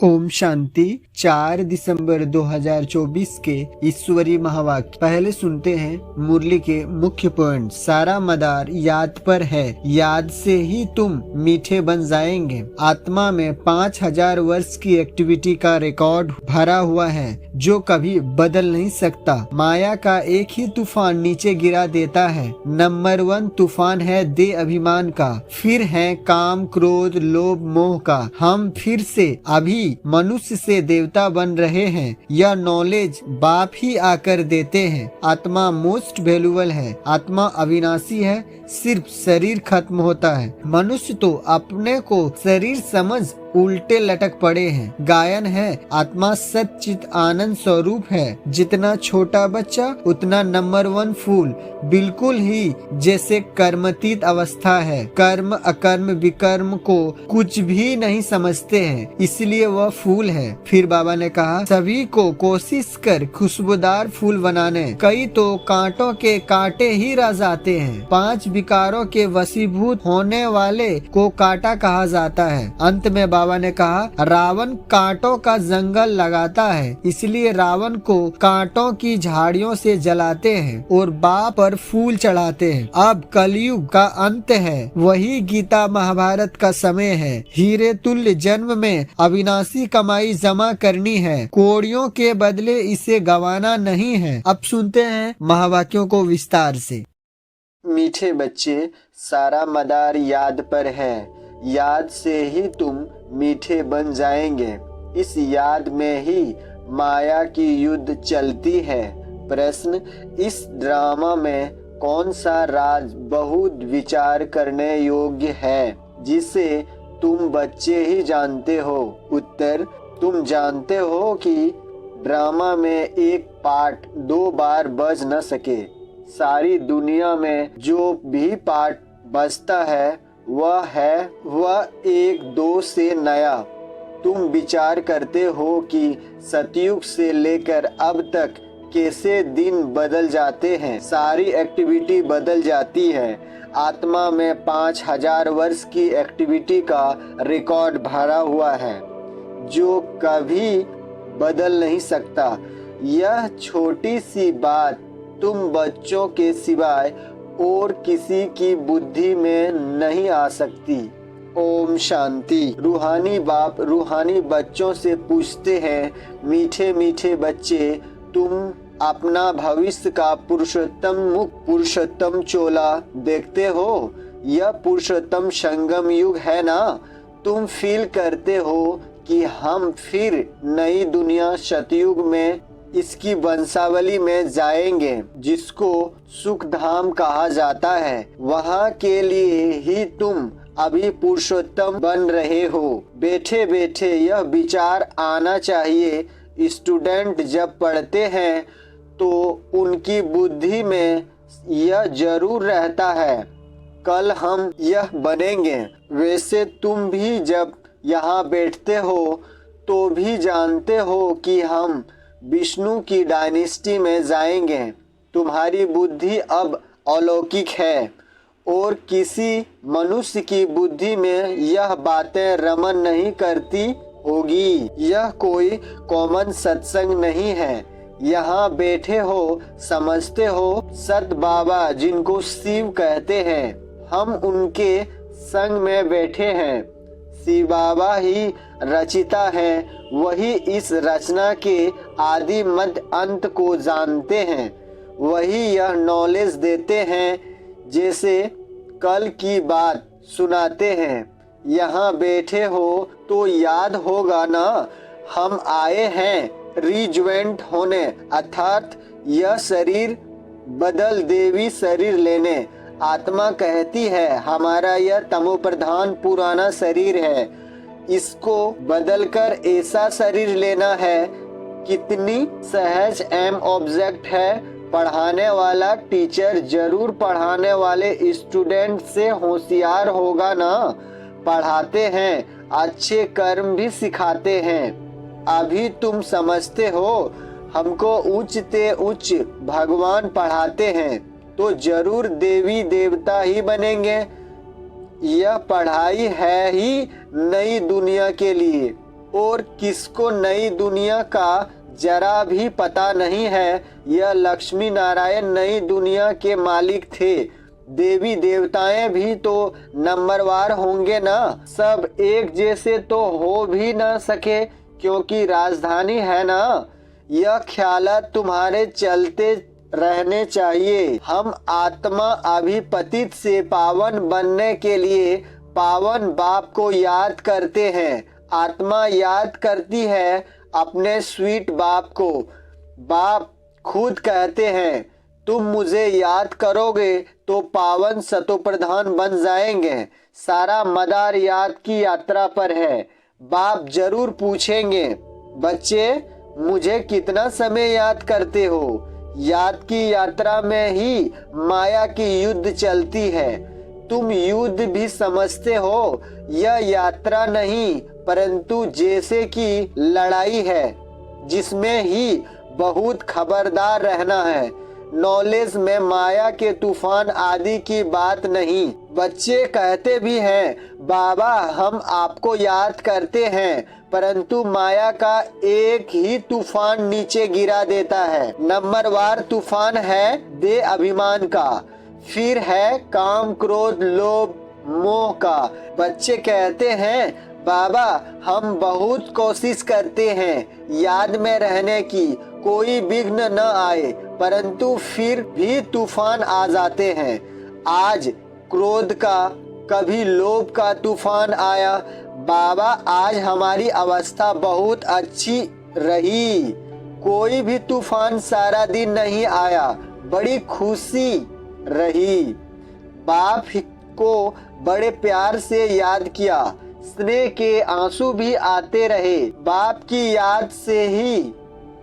ओम शांति। 4 दिसंबर 2024 के ईश्वरीय महावाक्य। पहले सुनते हैं मुरली के मुख्य पॉइंट। सारा मदार याद पर है, याद से ही तुम मीठे बन जाएंगे। आत्मा में 5000 वर्ष की एक्टिविटी का रिकॉर्ड भरा हुआ है जो कभी बदल नहीं सकता। माया का एक ही तूफान नीचे गिरा देता है। नंबर 1 तूफान है देह अभिमान का, फिर है काम क्रोध लोभ मोह का। हम फिर से अभी मनुष्य से देवता बन रहे हैं। यह नॉलेज बाप ही आकर देते हैं। आत्मा मोस्ट वैल्यूएबल है। आत्मा अविनाशी है, सिर्फ शरीर खत्म होता है। मनुष्य तो अपने को शरीर समझ उल्टे लटक पड़े हैं। गायन है आत्मा सच्चित आनंद स्वरूप है। जितना छोटा बच्चा उतना नंबर 1 फूल, बिल्कुल ही जैसे कर्मतीत अवस्था है। कर्म अकर्म विकर्म को कुछ भी नहीं समझते हैं, इसलिए वह फूल है। फिर बाबा ने कहा सभी को कोशिश कर खुशबूदार फूल बनाने। कई तो कांटों के कांटे ही रह जाते हैं। 5 विकारों के वशीभूत होने वाले को कांटा कहा जाता है। अंत में बाबा ने कहा रावण कांटों का जंगल लगाता है, इसलिए रावण को कांटों की झाड़ियों से जलाते हैं और बाप पर फूल चढ़ाते हैं। अब कलयुग का अंत है, वही गीता महाभारत का समय है। हीरे तुल्य जन्म में अविनाशी कमाई जमा करनी है, कोड़ियों के बदले इसे गंवाना नहीं है। अब सुनते हैं महावाक्यों को विस्तार से। मीठे बच्चे, सारा मदार याद पर है, याद से ही तुम मीठे बन जाएंगे। इस याद में ही माया की युद्ध चलती है। प्रश्न, इस ड्रामा में कौन सा राज बहुत विचार करने योग्य है जिसे तुम बच्चे ही जानते हो? उत्तर, तुम जानते हो कि ड्रामा में एक पार्ट 2 बार बज न सके। सारी दुनिया में जो भी पार्ट बजता है वह 1-2 से नया। तुम विचार करते हो कि सतयुग से लेकर अब तक कैसे दिन बदल जाते हैं, सारी एक्टिविटी बदल जाती है। आत्मा में 5000 वर्ष की एक्टिविटी का रिकॉर्ड भरा हुआ है जो कभी बदल नहीं सकता। यह छोटी सी बात तुम बच्चों के सिवाय और किसी की बुद्धि में नहीं आ सकती। ओम शांति। रूहानी बाप रूहानी बच्चों से पूछते हैं, मीठे मीठे बच्चे, तुम अपना भविष्य का पुरुषोत्तम मुख पुरुषोत्तम चोला देखते हो? यह पुरुषोत्तम संगम युग है ना? तुम फील करते हो कि हम फिर नई दुनिया सतयुग में इसकी वंशावली में जाएंगे जिसको सुख धाम कहा जाता है। वहाँ के लिए ही तुम अभी पुरुषोत्तम बन रहे हो। बैठे बैठे यह विचार आना चाहिए। स्टूडेंट जब पढ़ते हैं तो उनकी बुद्धि में यह जरूर रहता है कल हम यह बनेंगे। वैसे तुम भी जब यहाँ बैठते हो तो भी जानते हो कि हम विष्णु की डायनेस्टी में जाएंगे। तुम्हारी बुद्धि अब अलौकिक है और किसी मनुष्य की बुद्धि में यह बातें रमन नहीं करती होगी। यह कोई कॉमन सत्संग नहीं है। यहाँ बैठे हो, समझते हो सत बाबा जिनको शिव कहते हैं, हम उनके संग में बैठे हैं। शिव बाबा ही रचिता है, वही इस रचना के आदि मध्य अंत को जानते हैं। वही यह नॉलेज देते हैं, जैसे कल की बात सुनाते हैं। यहाँ बैठे हो तो याद होगा ना, हम आए हैं रिज्वेंट होने, अर्थात यह शरीर बदल देवी शरीर लेने। आत्मा कहती है हमारा यह तमोप्रधान पुराना शरीर है, इसको बदलकर ऐसा शरीर लेना है। कितनी सहज एम ऑब्जेक्ट है। पढ़ाने वाला टीचर जरूर पढ़ाने वाले स्टूडेंट से होशियार होगा ना। पढ़ाते हैं, अच्छे कर्म भी सिखाते हैं। अभी तुम समझते हो हमको उच्च ते उच्च भगवान पढ़ाते हैं तो जरूर देवी देवता ही बनेंगे। यह पढ़ाई है ही नई दुनिया के लिए। और किसको नई दुनिया का जरा भी पता नहीं है। यह लक्ष्मी नारायण नई दुनिया के मालिक थे। देवी देवताएं भी तो नंबरवार होंगे ना, सब एक जैसे तो हो भी ना सके क्योंकि राजधानी है ना। यह ख्यालात तुम्हारे चलते रहने चाहिए। हम आत्मा अभिपतित से पावन बनने के लिए पावन बाप को याद करते हैं। आत्मा याद करती है अपने स्वीट बाप को। बाप खुद कहते हैं तुम मुझे याद करोगे तो पावन सतोप्रधान बन जाएंगे। सारा मदार याद की यात्रा पर है। बाप जरूर पूछेंगे, बच्चे मुझे कितना समय याद करते हो। याद की यात्रा में ही माया की युद्ध चलती है। तुम युद्ध भी समझते हो। यह यात्रा नहीं परंतु जैसे कि लड़ाई है जिसमें ही बहुत खबरदार रहना है। नॉलेज में माया के तूफान आदि की बात नहीं। बच्चे कहते भी हैं बाबा हम आपको याद करते हैं परंतु माया का एक ही तूफान नीचे गिरा देता है। नंबरवार तूफान है दे अभिमान का, फिर है काम क्रोध लोभ मोह का। बच्चे कहते हैं बाबा हम बहुत कोशिश करते हैं याद में रहने की, कोई विघ्न न आए परंतु फिर भी तूफान आ जाते हैं। आज क्रोध का, कभी लोभ का तूफान आया। बाबा आज हमारी अवस्था बहुत अच्छी रही। कोई भी तूफान सारा दिन नहीं आया, बड़ी खुशी रही। बाप को बड़े प्यार से याद किया, स्नेह के आंसू भी आते रहे। बाप की याद से ही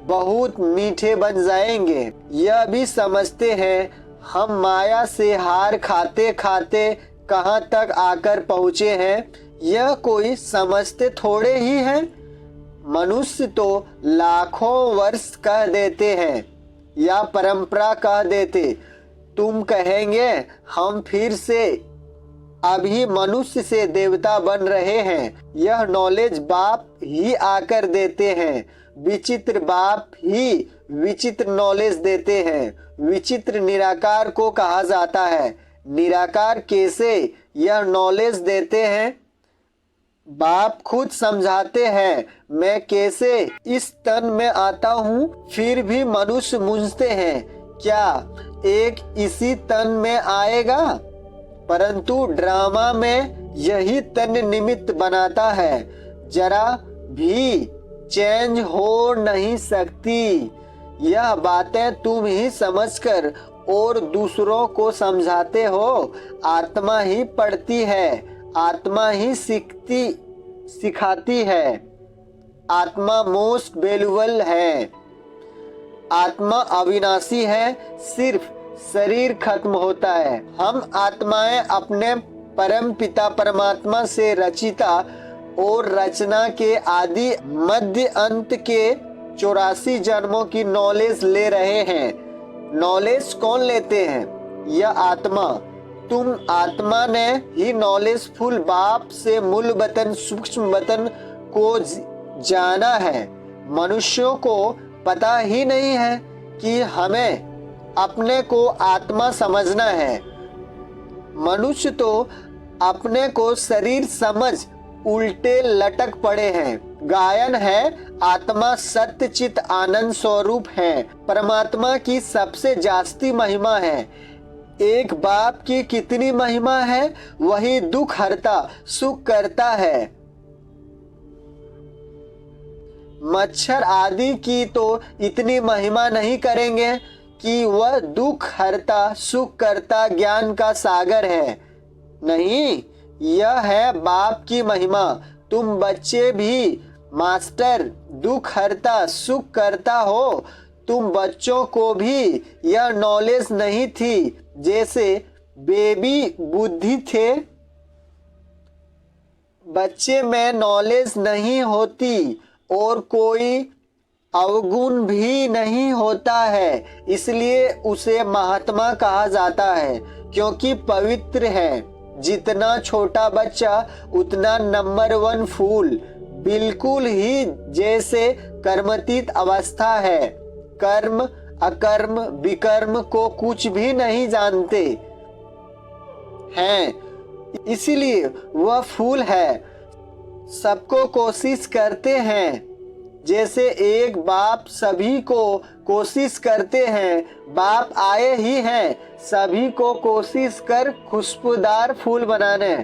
बहुत मीठे बन जाएंगे। यह भी समझते हैं हम माया से हार खाते खाते कहाँ तक आकर पहुँचे हैं। यह कोई समझते थोड़े ही हैं। मनुष्य तो लाखों वर्ष कह देते हैं या परंपरा कह देते। तुम कहेंगे हम फिर से अभी मनुष्य से देवता बन रहे हैं। यह नॉलेज बाप ही आकर देते हैं। विचित्र बाप ही विचित्र नॉलेज देते हैं। विचित्र निराकार को कहा जाता है। निराकार कैसे यह नॉलेज देते हैं? बाप खुद समझाते हैं मैं कैसे इस तन में आता हूँ। फिर भी मनुष्य मूंझते हैं क्या एक इसी तन में आएगा, परंतु ड्रामा में यही तन निमित्त बनाता है। जरा भी चेंज हो नहीं सकती। यह बातें तुम ही समझकर और दूसरों को समझाते हो। आत्मा ही पढ़ती है, आत्मा ही सिखाती है। आत्मा मोस्ट वैल्यूबल है। आत्मा अविनाशी है, सिर्फ शरीर खत्म होता है। हम आत्माएं अपने परम पिता परमात्मा से रचिता और रचना के आदि मध्य अंत के 84 जन्मों की नॉलेज ले रहे हैं। नॉलेज कौन लेते हैं? यह आत्मा। तुम आत्मा ने ही नॉलेजफुल बाप से मूल वतन सूक्ष्म वतन को जाना है। मनुष्यों को पता ही नहीं है कि हमें अपने को आत्मा समझना है। मनुष्य तो अपने को शरीर समझ उल्टे लटक पड़े हैं। गायन है आत्मा सत्य चित आनंद स्वरूप है। परमात्मा की सबसे जास्ती महिमा है। एक बाप की कितनी महिमा है? वही दुख हरता सुख करता है। मच्छर आदि की तो इतनी महिमा नहीं करेंगे कि वह दुख हरता सुख करता ज्ञान का सागर है। नहीं, यह है बाप की महिमा। तुम बच्चे भी मास्टर दुख हरता सुख करता हो। तुम बच्चों को भी यह नॉलेज नहीं थी जैसे बेबी बुद्धि थे। बच्चे में नॉलेज नहीं होती और कोई अवगुण भी नहीं होता है, इसलिए उसे महात्मा कहा जाता है क्योंकि पवित्र है। जितना छोटा बच्चा उतना नंबर 1 फूल। बिल्कुल ही जैसे कर्मतीत अवस्था है। कर्म अकर्म विकर्म को कुछ भी नहीं जानते हैं, इसीलिए वह फूल है। सबको कोशिश करते हैं, जैसे एक बाप सभी को कोशिश करते हैं। बाप आए ही हैं सभी को कोशिश कर खुशबूदार फूल बनाने।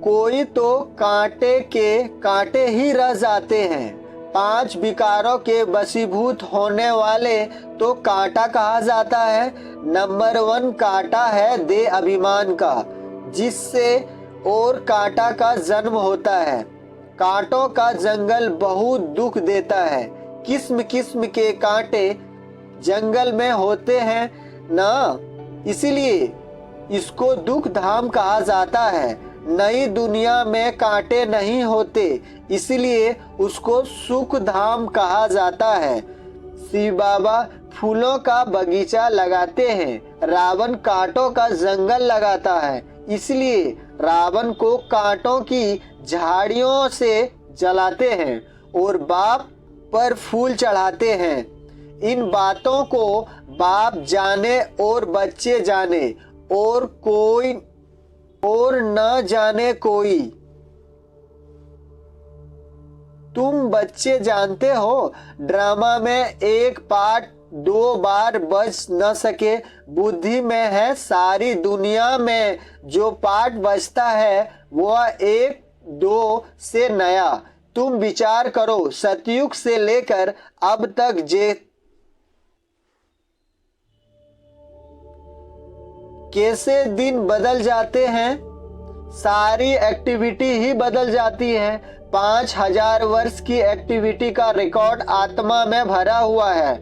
कोई तो कांटे के कांटे ही रह जाते हैं। 5 विकारों के वशीभूत होने वाले तो कांटा कहा जाता है। नंबर 1 कांटा है देह अभिमान का, जिससे और कांटा का जन्म होता है। कांटों का जंगल बहुत दुख देता है। किस्म किस्म के कांटे जंगल में होते हैं ना, इसीलिए इसको दुख धाम कहा जाता है। नई दुनिया में कांटे नहीं होते, इसलिए उसको सुख धाम कहा जाता है। शिव बाबा फूलों का बगीचा लगाते हैं। रावण कांटों का जंगल लगाता है, इसलिए रावण को कांटों की झाड़ियों से जलाते हैं और बाप पर फूल चढ़ाते हैं। इन बातों को बाप जाने और बच्चे जाने, और कोई और न जाने कोई। तुम बच्चे जानते हो, ड्रामा में एक पार्ट 2 बार बज न सके। बुद्धि में है सारी दुनिया में जो पार्ट बजता है वह 1-2 से नया। तुम विचार करो, सतयुग से लेकर अब तक कैसे दिन बदल जाते हैं। सारी एक्टिविटी ही बदल जाती है। 5000 वर्ष की एक्टिविटी का रिकॉर्ड आत्मा में भरा हुआ है,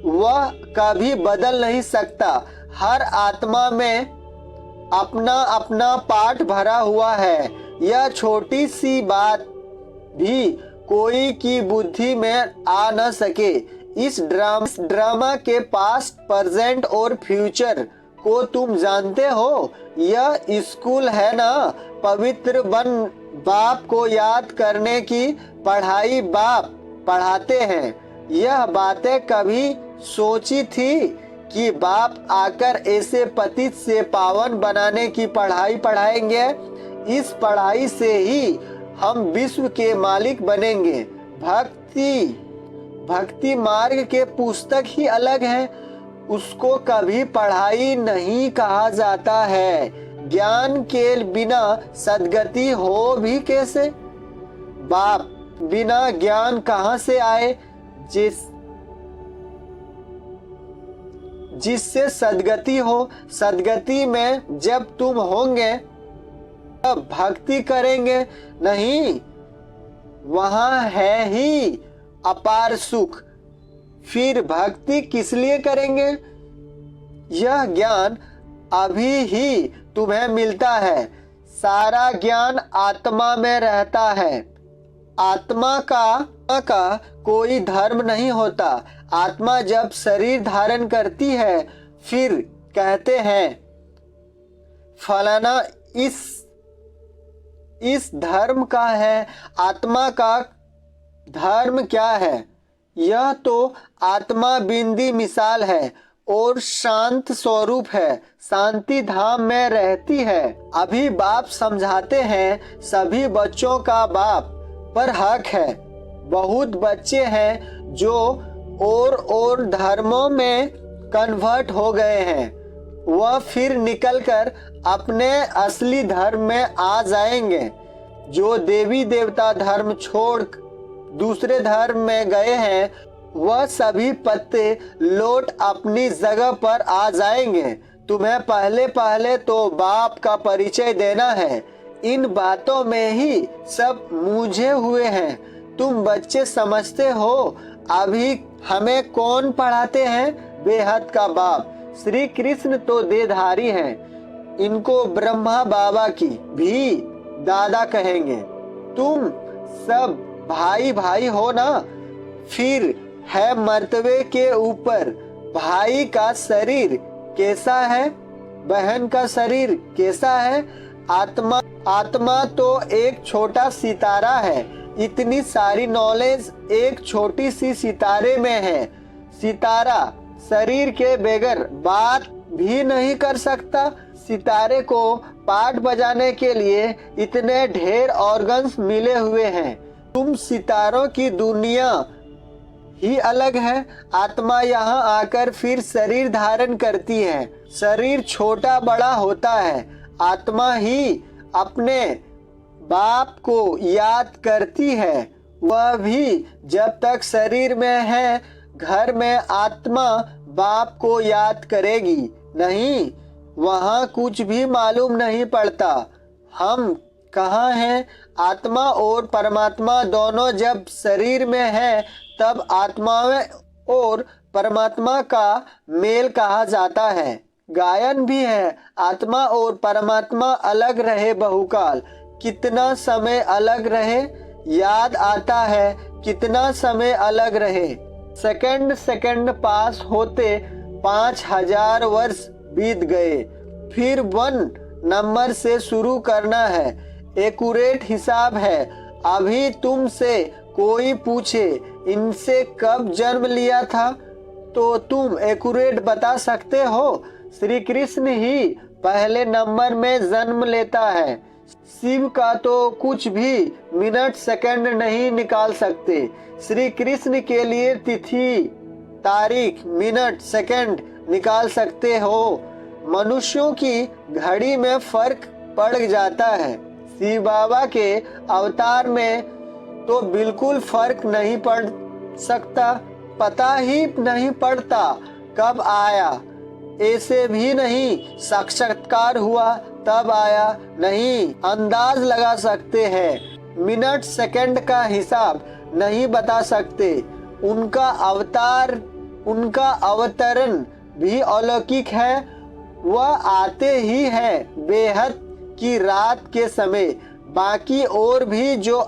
वह कभी बदल नहीं सकता। हर आत्मा में अपना अपना पार्ट भरा हुआ है। यह छोटी सी बात भी कोई की बुद्धि में आ न सके। इस ड्रामा के पास्ट, प्रेजेंट और फ्यूचर को तुम जानते हो। यह स्कूल है ना, पवित्र बन बाप को याद करने की पढ़ाई बाप पढ़ाते हैं। यह बातें कभी सोची थी कि बाप आकर ऐसे पतित से पावन बनाने की पढ़ाई पढ़ाएंगे। इस पढ़ाई से ही हम विश्व के मालिक बनेंगे। भक्ति मार्ग के पुस्तक ही अलग है, उसको कभी पढ़ाई नहीं कहा जाता है। ज्ञान के बिना सद्गति हो भी कैसे। बाप बिना ज्ञान कहां से आए, जिससे सद्गति हो। सद्गति में जब तुम होंगे तब भक्ति करेंगे नहीं, वहां है ही अपार सुख। फिर भक्ति किस लिए करेंगे। यह ज्ञान अभी ही तुम्हें मिलता है। सारा ज्ञान आत्मा में रहता है। आत्मा का कोई धर्म नहीं होता। आत्मा जब शरीर धारण करती है फिर कहते हैं फलाना इस धर्म का है। आत्मा का धर्म क्या है। यह तो आत्मा बिंदी मिसाल है और शांत स्वरूप है, शांति धाम में रहती है। अभी बाप समझाते हैं सभी बच्चों का बाप पर हक है। बहुत बच्चे हैं जो और धर्मों में कन्वर्ट हो गए हैं, वह फिर निकलकर अपने असली धर्म में आ जाएंगे। जो देवी देवता धर्म छोड़ दूसरे धर्म में गए हैं वह सभी पत्ते लौट अपनी जगह पर आ जाएंगे। तुम्हें पहले तो बाप का परिचय देना है। इन बातों में ही सब मूझे हुए हैं। तुम बच्चे समझते हो अभी हमें कौन पढ़ाते हैं। बेहद का बाप श्री कृष्ण तो देहधारी हैं, इनको ब्रह्मा बाबा की भी दादा कहेंगे। तुम सब भाई भाई हो ना। फिर है मर्तबे के ऊपर। भाई का शरीर कैसा है, बहन का शरीर कैसा है। आत्मा तो एक छोटा सितारा है। इतनी सारी नॉलेज एक छोटी सी सितारे में है। सितारा शरीर के बगैर बात भी नहीं कर सकता। सितारे को पार्ट बजाने के लिए इतने ढेर ऑर्गन्स मिले हुए हैं। तुम सितारों की दुनिया ही अलग है। आत्मा यहाँ आकर फिर शरीर धारण करती है। शरीर छोटा बड़ा होता है। आत्मा ही अपने बाप को याद करती है। वह भी जब तक शरीर में है। घर में आत्मा बाप को याद करेगी नहीं, वहाँ कुछ भी मालूम नहीं पड़ता। हम कहाँ हैं? आत्मा और परमात्मा दोनों जब शरीर में है तब आत्मा और परमात्मा का मेल कहा जाता है। गायन भी है, आत्मा और परमात्मा अलग रहे बहुकाल, कितना समय अलग रहे, याद आता है कितना समय अलग रहे। सेकंड सेकंड पास होते 5000 वर्ष बीत गए। फिर 1 नंबर से शुरू करना है। एक्यूरेट हिसाब है। अभी तुमसे कोई पूछे इनसे कब जन्म लिया था तो तुम एक्यूरेट बता सकते हो। श्री कृष्ण ही पहले नंबर में जन्म लेता है। शिव का तो कुछ भी मिनट सेकंड नहीं निकाल सकते। श्री कृष्ण के लिए तिथि तारीख मिनट सेकंड निकाल सकते हो। मनुष्यों की घड़ी में फर्क पड़ जाता है। शिव बाबा के अवतार में तो बिल्कुल फर्क नहीं पड़ सकता। पता ही नहीं पड़ता कब आया, ऐसे भी नहीं साक्षात्कार हुआ तब आया नहीं। अंदाज लगा सकते हैं, मिनट सेकंड का हिसाब नहीं बता सकते। उनका अवतार, उनका अवतरण भी अलौकिक है। वह आते ही है बेहद की रात के समय। बाकी और भी जो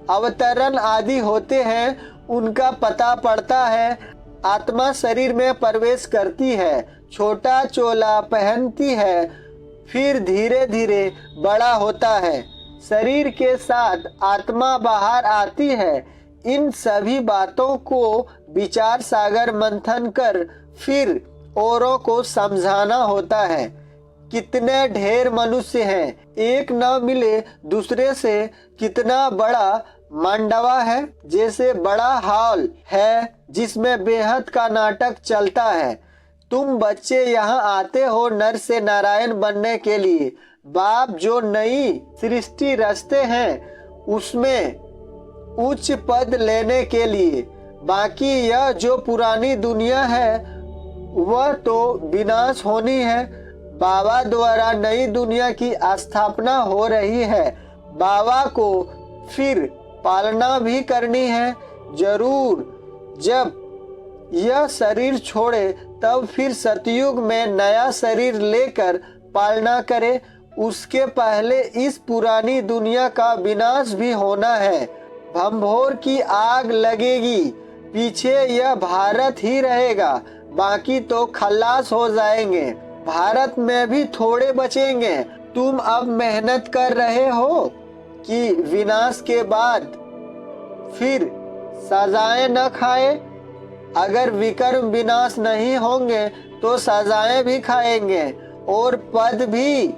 अवतरण आदि होते हैं उनका पता पड़ता है। आत्मा शरीर में प्रवेश करती है, छोटा चोला पहनती है, फिर धीरे धीरे बड़ा होता है। शरीर के साथ आत्मा बाहर आती है। इन सभी बातों को विचार सागर मंथन कर फिर औरों को समझाना होता है। कितने ढेर मनुष्य हैं, एक न मिले दूसरे से। कितना बड़ा मंडवा है, जैसे बड़ा हॉल है जिसमें बेहद का नाटक चलता है। तुम बच्चे यहाँ आते हो नर से नारायण बनने के लिए। बाप जो नई सृष्टि रचते हैं उसमें उच्च पद लेने के लिए। बाकी यह जो पुरानी दुनिया है वह तो विनाश होनी है। बाबा द्वारा नई दुनिया की स्थापना हो रही है। बाबा को फिर पालना भी करनी है जरूर। जब यह शरीर छोड़े तब फिर सतयुग में नया शरीर लेकर पालना करे। उसके पहले इस पुरानी दुनिया का विनाश भी होना है। भंभोर की आग लगेगी, पीछे यह भारत ही रहेगा, बाकी तो खल्लास हो जाएंगे। भारत में भी थोड़े बचेंगे। तुम अब मेहनत कर रहे हो कि विनाश के बाद फिर सजाएं न खाए। अगर विकर्म विनाश नहीं होंगे तो सजाएं भी खाएंगे और पद भी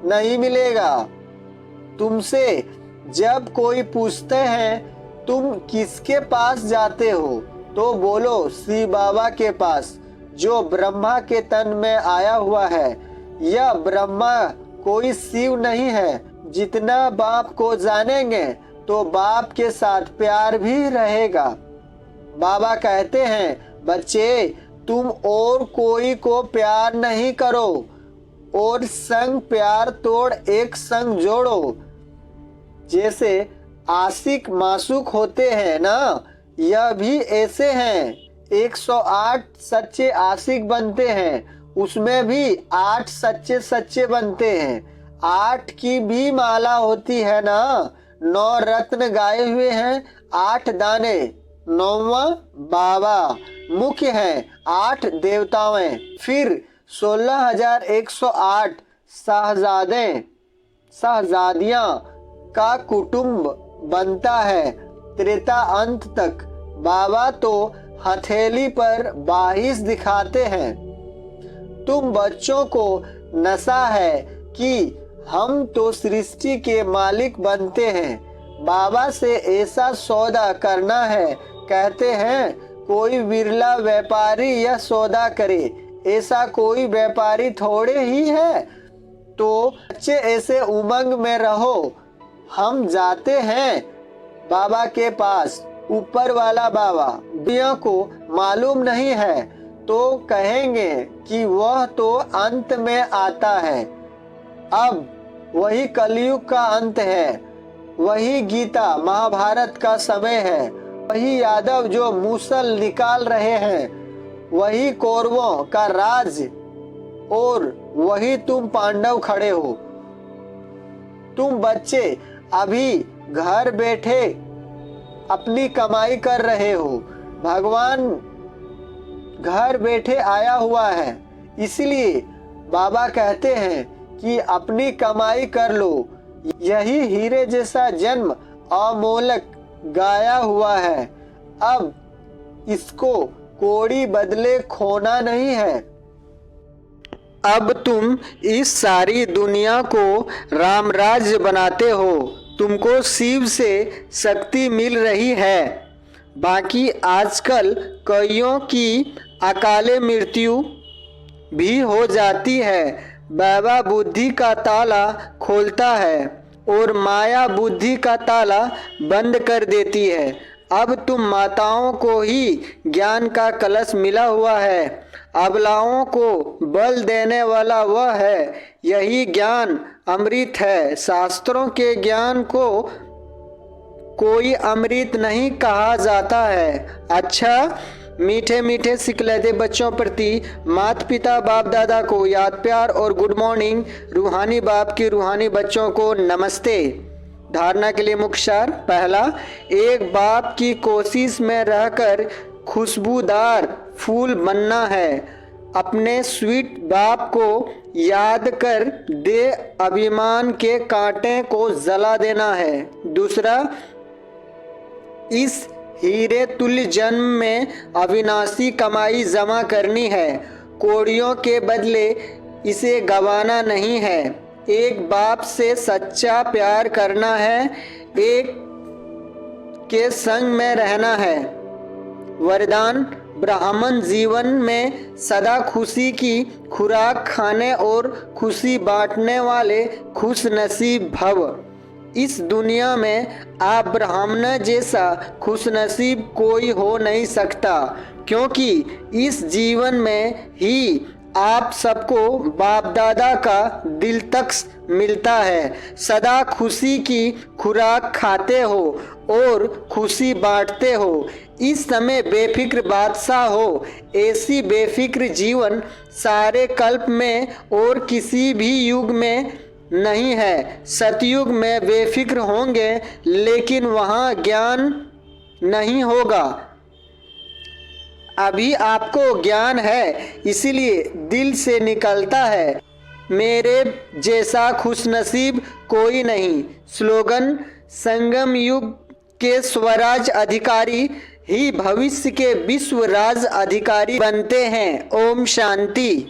नहीं मिलेगा। तुमसे जब कोई पूछते हैं तुम किसके पास जाते हो तो बोलो श्री बाबा के पास जो ब्रह्मा के तन में आया हुआ है। यह ब्रह्मा कोई शिव नहीं है। जितना बाप को जानेंगे तो बाप के साथ प्यार भी रहेगा। बाबा कहते हैं बच्चे तुम और कोई को प्यार नहीं करो और संग प्यार तोड़ एक संग जोड़ो। जैसे आशिक मासूक होते हैं ना, यह भी ऐसे हैं। 108 सच्चे आशिक बनते हैं, उसमें भी 8 सच्चे सच्चे बनते हैं। 8 की भी माला होती है ना। 9 रत्न गाए हुए हैं, 8 दाने। 9वां बाबा मुख्य हैं, 8 देवताएं। फिर 16,108 शहजादियां का कुटुंब बनता है। त्रेता अंत तक बाबा तो हथेली पर 22 दिखाते हैं। तुम बच्चों को नशा है कि हम तो सृष्टि के मालिक बनते हैं, बाबा से ऐसा सौदा करना है। कहते हैं कोई विरला व्यापारी यह सौदा करे, ऐसा कोई व्यापारी थोड़े ही है। तो बच्चे ऐसे उमंग में रहो। हम जाते हैं बाबा के पास। ऊपर वाला बाबा दुनिया को मालूम नहीं है तो कहेंगे कि वह तो अंत में आता है। अब वही कलयुग का अंत है, वही गीता महाभारत का समय है, वही यादव जो मूसल निकाल रहे हैं, वही कौरवों का राज और वही तुम पांडव खड़े हो। तुम बच्चे अभी घर बैठे अपनी कमाई कर रहे हो। भगवान घर बैठे आया हुआ है, इसलिए बाबा कहते हैं कि अपनी कमाई कर लो। यही हीरे जैसा जन्म अमोलक गाया हुआ है। अब इसको कोड़ी बदले खोना नहीं है। अब तुम इस सारी दुनिया को रामराज्य बनाते हो। तुमको शिव से शक्ति मिल रही है। बाकी आजकल कईयों की अकाले मृत्यु भी हो जाती है। बाबा बुद्धि का ताला खोलता है और माया बुद्धि का ताला बंद कर देती है। अब तुम माताओं को ही ज्ञान का कलश मिला हुआ है। अबलाओं को बल देने वाला वह है। यही ज्ञान अमृत है। शास्त्रों के ज्ञान को कोई अमृत नहीं कहा जाता है। अच्छा, मीठे मीठे सिकलैते बच्चों प्रति माता पिता बाप दादा को याद प्यार और गुड मॉर्निंग। रूहानी बाप की रूहानी बच्चों को नमस्ते। धारणा के लिए मुख्य सार। पहला, एक बाप की कोशिश में रहकर खुशबूदार फूल बनना है। अपने स्वीट बाप को याद कर दे अभिमान के कांटे को जला देना है। दूसरा, इस हीरे तुल्य जन्म में अविनाशी कमाई जमा करनी है। कोड़ियों के बदले इसे गंवाना नहीं है। एक बाप से सच्चा प्यार करना है, एक के संग में रहना है। वरदान, ब्राह्मण जीवन में सदा खुशी की खुराक खाने और खुशी बांटने वाले खुश नसीब भव। इस दुनिया में आप ब्राह्मण जैसा खुशनसीब कोई हो नहीं सकता, क्योंकि इस जीवन में ही आप सबको बाप दादा का दिल तक मिलता है। सदा खुशी की खुराक खाते हो और खुशी बांटते हो। इस समय बेफिक्र बादशाह हो। ऐसी बेफिक्र जीवन सारे कल्प में और किसी भी युग में नहीं है। सतयुग में बेफिक्र होंगे, लेकिन वहाँ ज्ञान नहीं होगा। अभी आपको ज्ञान है, इसीलिए दिल से निकलता है, मेरे जैसा खुशनसीब कोई नहीं। स्लोगन, संगम युग के स्वराज अधिकारी ही भविष्य के विश्व राज अधिकारी बनते हैं। ओम शांति।